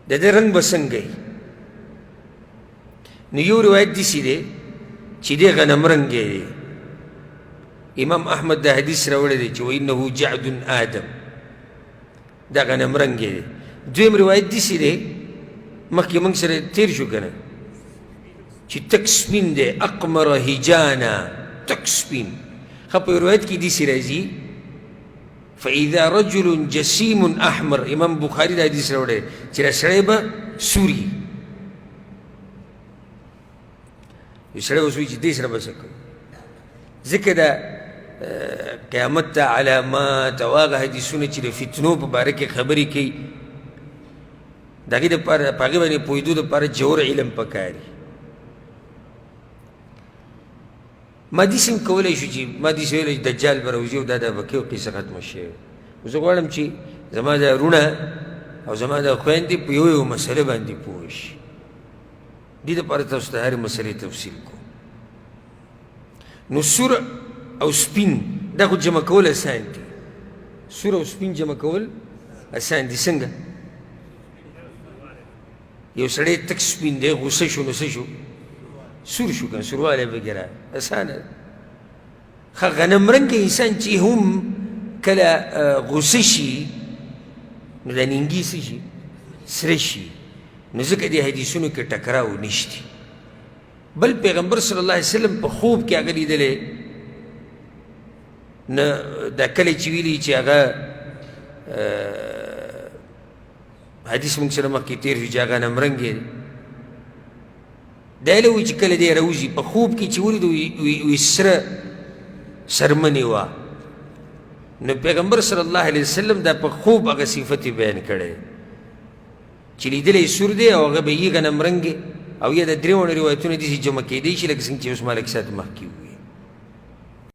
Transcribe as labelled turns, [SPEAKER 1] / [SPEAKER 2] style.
[SPEAKER 1] د ده رنګ به څنګه وي. نو یو روایت داسې دی چې دی غنم رنګی دی. امام احمد دا حدیث راوړی دی چې وانه جعد آدم، دا غنم رنګی دی. دویم روایت داسې دی مخکې موږ سره تیر شو که نه چې تک سپین دی، اقمر هجانا، تک سپین. ښه په روایت کې داسې راځي فاذا رجل جسیم احمر، امام بخاري دا حدیث راوړی چې دا سړی به سور وي. یو سړی اوس وایي چې دې سره به څه کوو. ځکه دا قیامت ته علامات او هغه حدیثونه چې د فتنو په باره کې خبرې کوي، د هغې دپاره په هغې باندې پوهېدو دپاره جوړ علم پکار وي. ما داسې هم کولی شو چې ما داسې ویلی چې دجال به راوځي او دا به کوي او قصه ختمه شوې. زه غواړم چې زما دا وروڼه او زما دا خویندې په یو یو مسله باندې پوه شي. دې دپاره تاسو ته هرې مسلې تفصیل کوم. نو سور او سپین دا خو جمع کول اسان دي. سور او سپین جمع کول اسان دي. څنګه؟ یو سړی تک سپین دی، غوسه شو نو څه شو؟ سور شو که سوروالی پکې را اسانه ده. ښه غنم رنګه انسان چې هم کله غوسه شي نو دا نینګي څه شي؟ سره شي. نو ځکه دې حدیثونو کې ټکراو نشتی. بل پیغمبر صلی الله علیه وسلم په خوب کې هغه لیدلی نه دا کله چې ویلي چې هغه حدیث موږ سره مخکې تېر شو چې هغه غنمرنګې دی. دا یې وایي چې کله دی راوځي په خوب کې چې ولیدو وی سره سرمنې وه. نو پیغمبر صلی الله علیه وسلم دا په خوب هغه صفت یې بیان کړی چې لیدلی سور دی او هغه به یې غنمرنګې او یا د درې وړو روایتونه داسې جمع کېدی شي لکه څنګه چې اوس مالک صاحب مخکې وویل.